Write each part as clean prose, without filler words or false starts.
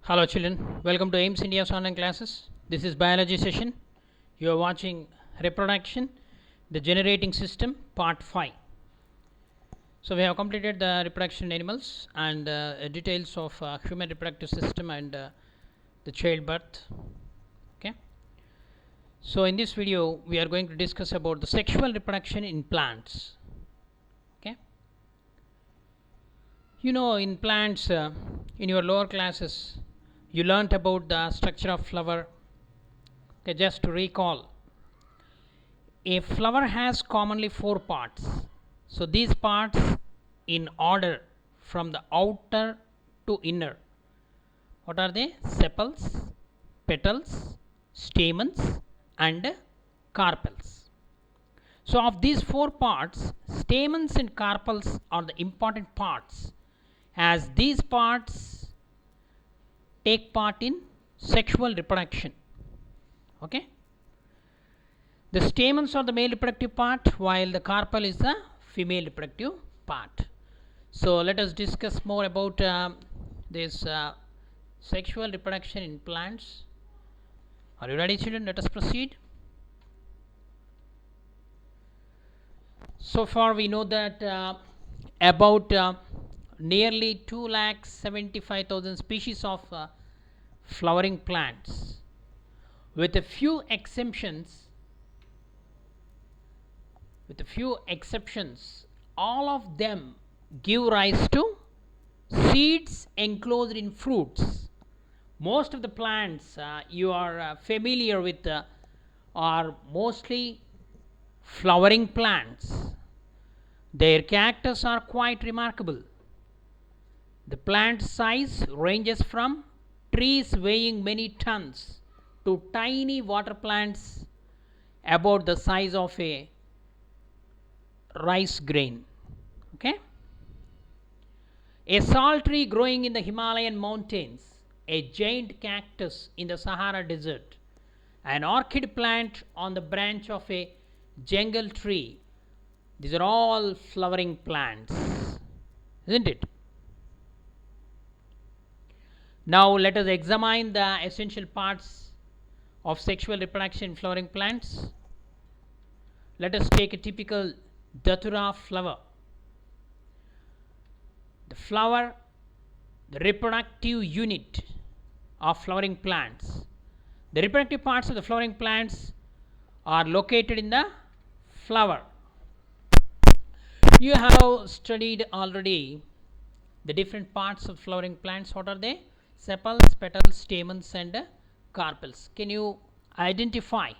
Hello children, welcome to aimsindia's online classes. This is biology session. You are watching reproduction, the generating system, part 5. So we have completed the reproduction animals and details of human reproductive system and the childbirth. Okay. So in this video we are going to discuss about the sexual reproduction in plants. Okay. You know, in plants, in your lower classes you learnt about the structure of flower. Okay, just to recall, a flower has commonly 4 parts. So these parts in order from the outer to inner. What are they? Sepals, petals, stamens and carpels. So of these 4 parts, stamens and carpels are the important parts, as these parts take part in sexual reproduction. Okay. The stamens are the male reproductive part, while the carpel is the female reproductive part. So let us discuss more about this sexual reproduction in plants. Are you ready, children? Let us proceed. So far we know that about nearly 2,75,000 species of flowering plants, with a few exceptions, all of them give rise to seeds enclosed in fruits. Most of the plants you are familiar with are mostly flowering plants. Their characters are quite remarkable. The plant size ranges from trees weighing many tons to tiny water plants about the size of a rice grain. Okay. A salt tree growing in the Himalayan mountains, a giant cactus in the Sahara desert, an orchid plant on the branch of a jungle tree. These are all flowering plants, isn't it? Now let us examine the essential parts of sexual reproduction in flowering plants. Let us take a typical datura flower. The flower, the reproductive unit of flowering plants. The reproductive parts of the flowering plants are located in the flower. You have studied already the different parts of flowering plants. What are they? Sepals, petals, stamens and carpels. Can you identify?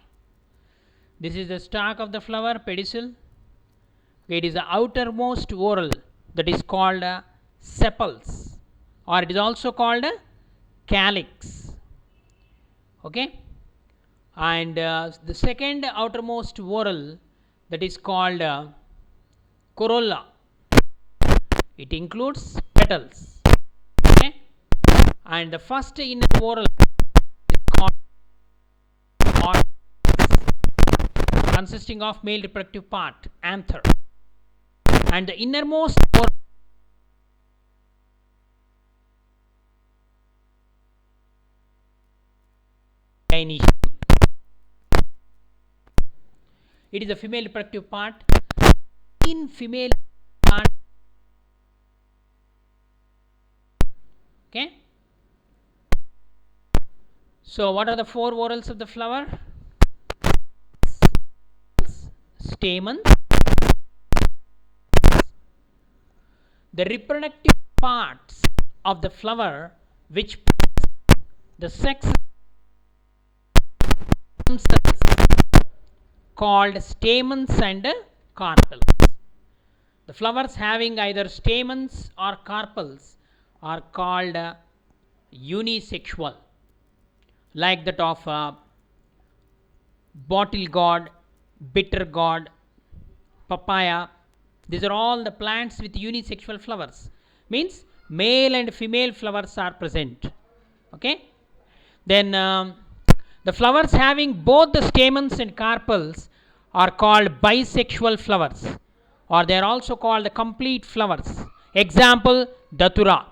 This is the stalk of the flower, pedicel. It is the outermost whorl, that is called sepals, or it is also called calyx. Okay. And the second outermost whorl, that is called corolla. It includes petals. Okay. And the first inner whorl is called consisting of male reproductive part, anther, and the innermost whorl gynoecium. It is the female reproductive part. In female part, okay. So what are the 4 whorls of the flower? Stamens. The reproductive parts of the flower which the sex cells called stamens and carpels. The flowers having either stamens or carpels are called unisexual, like that of bottle gourd, bitter gourd, papaya. These are all the plants with unisexual flowers. Means male and female flowers are present. Okay. Then the flowers having both the stamens and carpels are called bisexual flowers, or they are also called the complete flowers. Example, datura.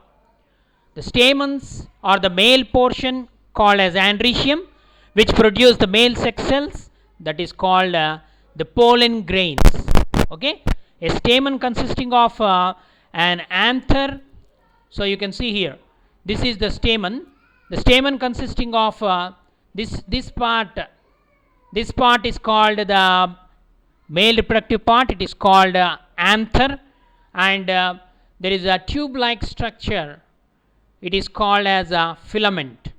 The stamens are the male portion called as androecium, which produce the male sex cells, that is called the pollen grains. Okay, a stamen consisting of an anther. So you can see here, this is the stamen. The stamen consisting of this part. This part is called the male reproductive part. It is called anther, and there is a tube-like structure. It is called as a filament.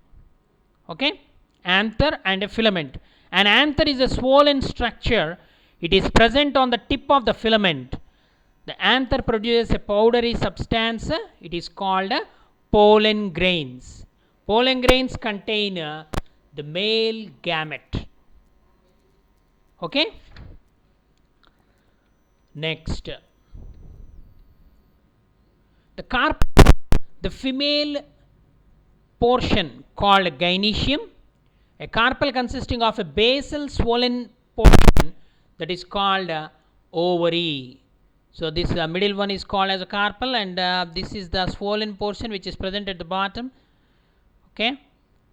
Okay, anther and a filament. An anther is a swollen structure. It is present on the tip of the filament. The anther produces a powdery substance. It is called pollen grains. Pollen grains contain the male gamete. Okay. Next, the carp, the female portion called gynoecium, a carpel consisting of a basal swollen portion that is called ovary. So this middle one is called as a carpel, and this is the swollen portion which is present at the bottom. Okay,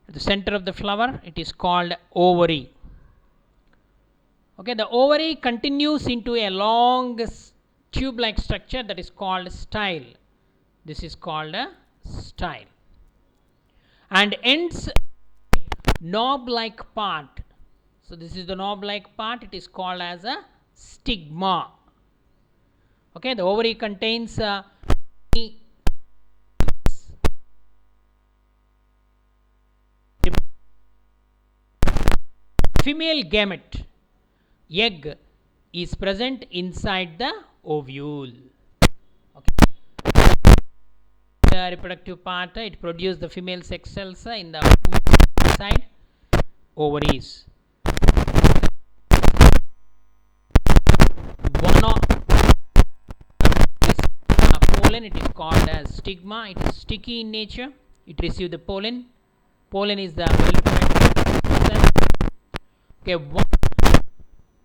at the center of the flower, it is called ovary. Okay, the ovary continues into a long tube-like structure that is called style. This is called a style, and ends knob-like part. So this is the knob-like part. It is called as a stigma. Okay, the ovary contains female gamete. Egg is present inside the ovule. Okay. The reproductive part, it produces the female sex cells in the inside ovaries. One of pollen, it is called as stigma. It is sticky in nature. It receives the pollen. Pollen is the cell. Okay,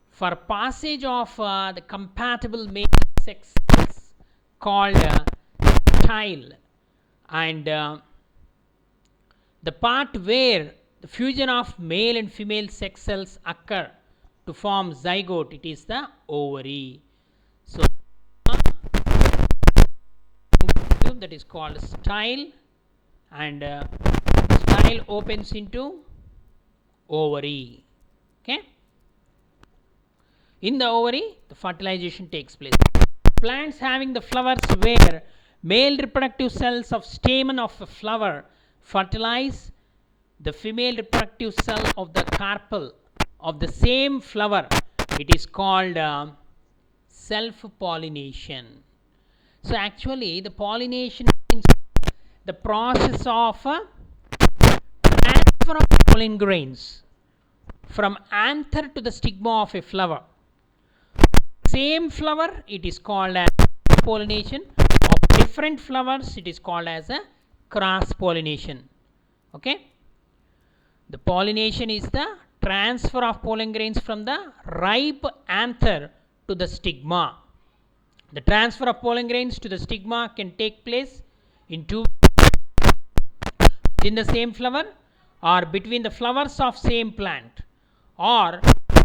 for passage of the compatible male sex cells called style, and the part where the fusion of male and female sex cells occur to form zygote, it is the ovary. So that is called style, and style opens into ovary. Okay. In the ovary, the fertilization takes place. Plants having the flowers where male reproductive cells of stamen of a flower fertilize the female reproductive cell of the carpel of the same flower, it is called self-pollination. So actually, the pollination means the process of transfer of pollen grains from anther to the stigma of a flower. Same flower, it is called as pollination. Of different flowers, it is called as a cross pollination. Okay, the pollination is the transfer of pollen grains from the ripe anther to the stigma. The transfer of pollen grains to the stigma can take place in two ways: within the same flower, or between the flowers of same plant, or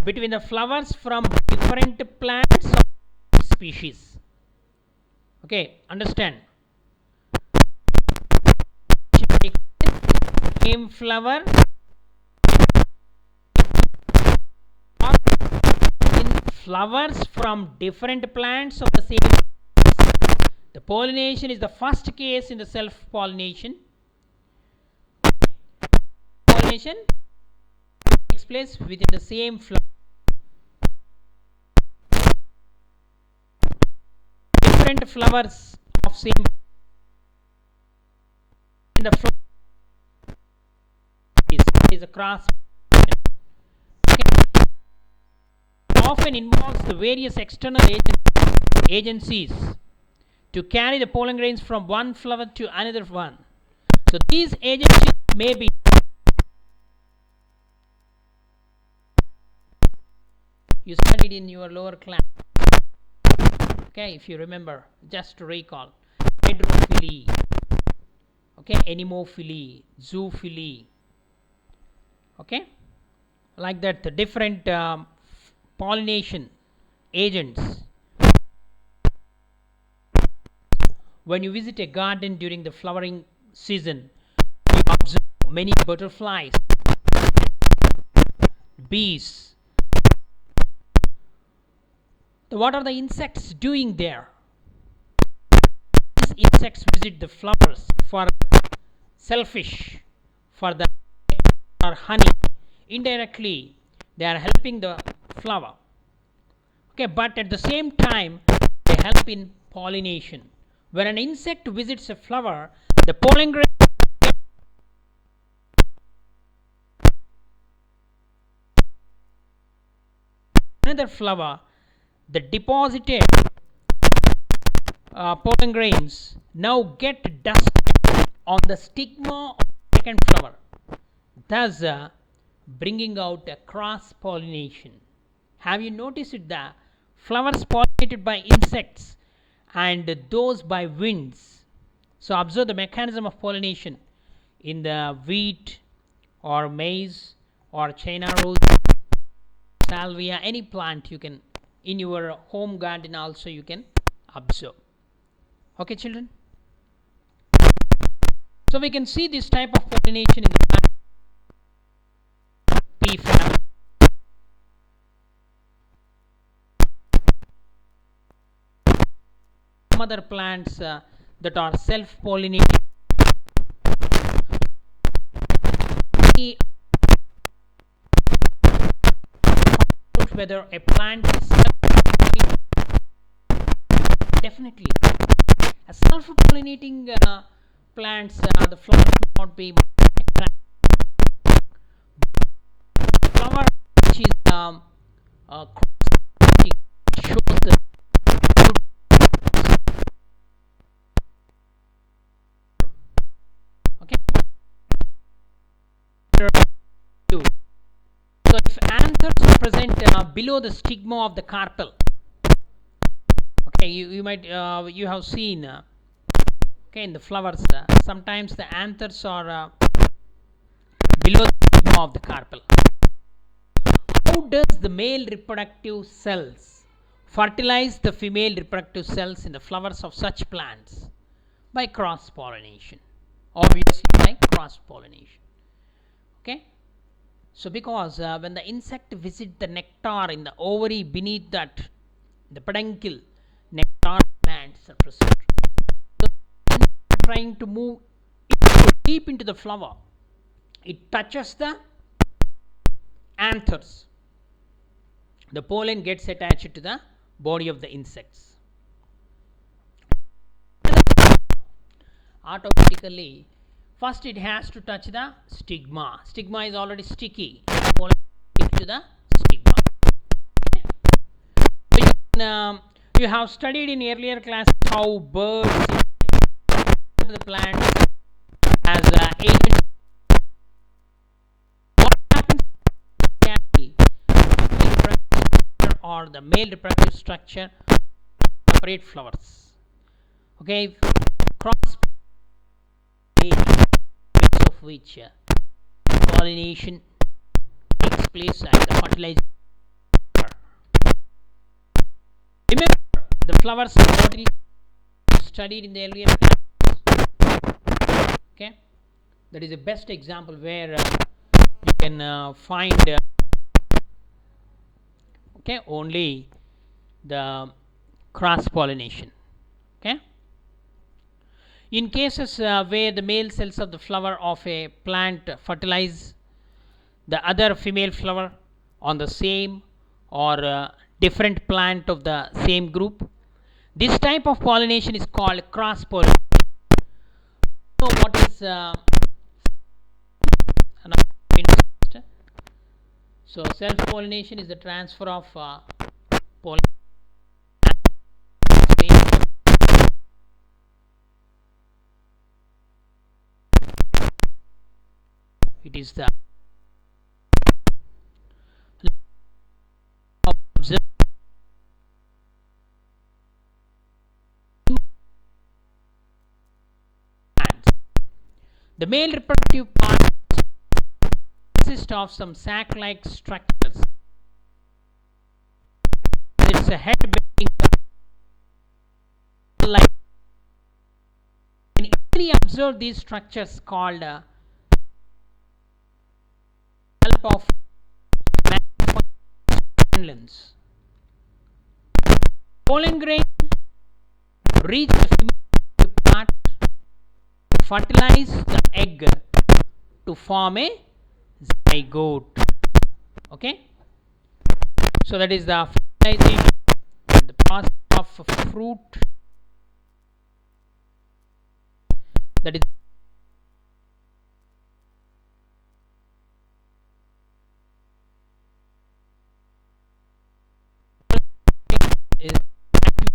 between the flowers from different plants or species. Okay, understand? Same flower or in flowers from different plants of the same species. The pollination is the first case in the self-pollination. Pollination takes place within the same flower. Different flowers of same in the flower is a cross. Okay. Often involves the various external agencies to carry the pollen grains from one flower to another one. So these agencies may be you studied in your lower class. Okay, if you remember, just to recall: hydrophily, okay, anemophily, zoophily, okay, like that. The different pollination agents. When you visit a garden during the flowering season, you observe many butterflies, bees. What are the insects doing there? These insects visit the flowers for selfish, for the or honey. Indirectly, they are helping the flower. Okay, but at the same time, they help in pollination. When an insect visits a flower, the pollen grains another flower, the deposited pollen grains now get dusted on the stigma of the second flower, thus bringing out a cross pollination. Have you noticed it? The flowers pollinated by insects and those by winds. So observe the mechanism of pollination in the wheat or maize or China rose, salvia, any plant you can in your home garden also you can observe. Okay, children. So we can see this type of pollination in the pea family. Some other plants that are self-pollinating. Whether a plant is self-pollinating, definitely a self-pollinating plants, the flowers may not be attractive. Flower which is shows the okay. So if anthers are present below the stigma of the carpel, okay, you might you have seen okay in the flowers sometimes the anthers are below the stigma of the carpel. How does the male reproductive cells fertilize the female reproductive cells in the flowers of such plants? By cross pollination, obviously by cross pollination. Okay, so because when the insect visit the nectar in the ovary beneath that, the peduncle, nectar plants are present. So trying to move deep into the flower, it touches the anthers. The pollen gets attached to the body of the insects. Automatically, first it has to touch the stigma. Stigma is already sticky. Pollen sticks to the stigma. Okay. So you have studied in earlier classes how birds the plant as agent. What happens or the male reproductive structure separate flowers? Okay, cross of which pollination takes place and the fertilization. Remember the flowers what we studied in the earlier class. Okay, that is the best example where you can find okay only the cross pollination. Okay, in cases where the male cells of the flower of a plant fertilize the other female flower on the same or different plant of the same group, this type of pollination is called cross pollination. So what is so self pollination is the transfer of pollen. It is the The male reproductive part consists of some sac-like structures. It's a head bearing like. You can easily observe these structures called help of lens. Pollen grain reach the female part, fertilize the egg to form a zygote. Okay, so that is the fertilization, the process of fruit, that is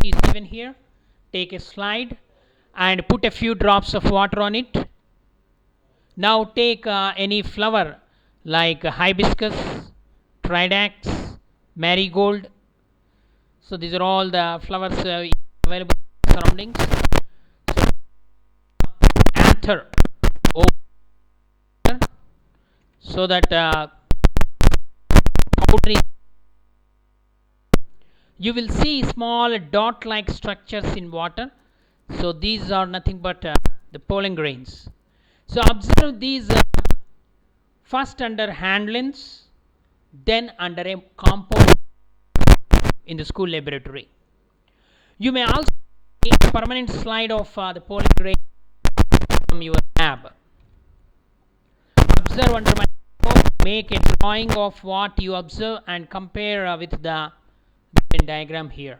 given here. Take a slide and put a few drops of water on it. Now take any flower like hibiscus, tridax, marigold. So these are all the flowers available in surroundings. So anther over, so that powdery. You will see small dot like structures in water. So these are nothing but the pollen grains. So observe these first under hand lens, then under a compound in the school laboratory. You may also take a permanent slide of the pollen grain from your lab. Observe under microscope, make a drawing of what you observe and compare with the diagram here.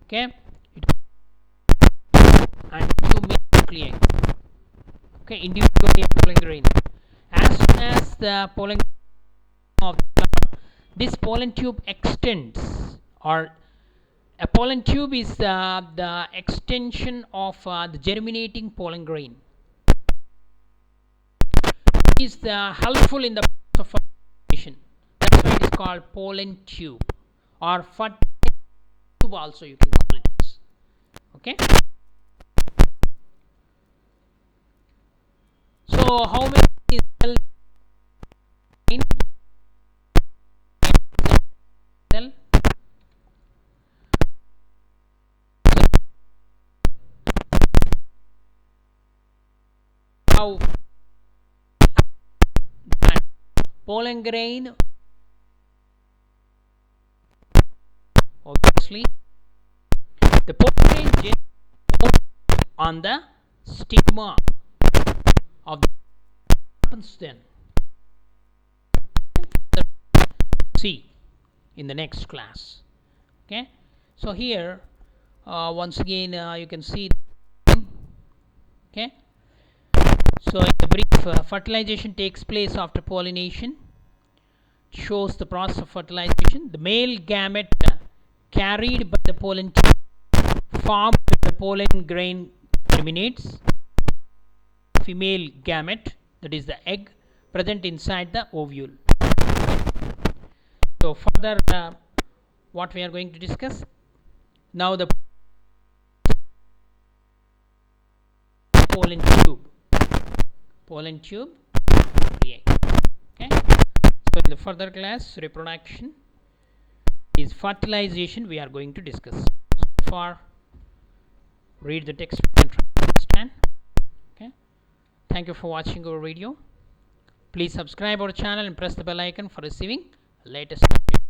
Okay, and two nuclei. Okay, individual pollen grain. As soon as the pollen of the flower, this pollen tube extends, or a pollen tube is the extension of the germinating pollen grain. It is helpful in the process of fertilization. That's why it is called pollen tube, or fertilization tube also you can call it. Okay. So how many cells in cell? How pollen grain, obviously the pollen grain on the stigma of the happens then. See in the next class. Okay, so here once again you can see. Okay, so in the brief, fertilization takes place after pollination. Shows the process of fertilization. The male gamete carried by the pollen tube formed when the pollen grain germinates. Female gamete, that is the egg, present inside the ovule. So further what we are going to discuss now, the pollen tube okay. So in the further class, reproduction is fertilization we are going to discuss. So far read the text and try to understand. Okay, thank you for watching our video. Please subscribe our channel and press the bell icon for receiving latest updates.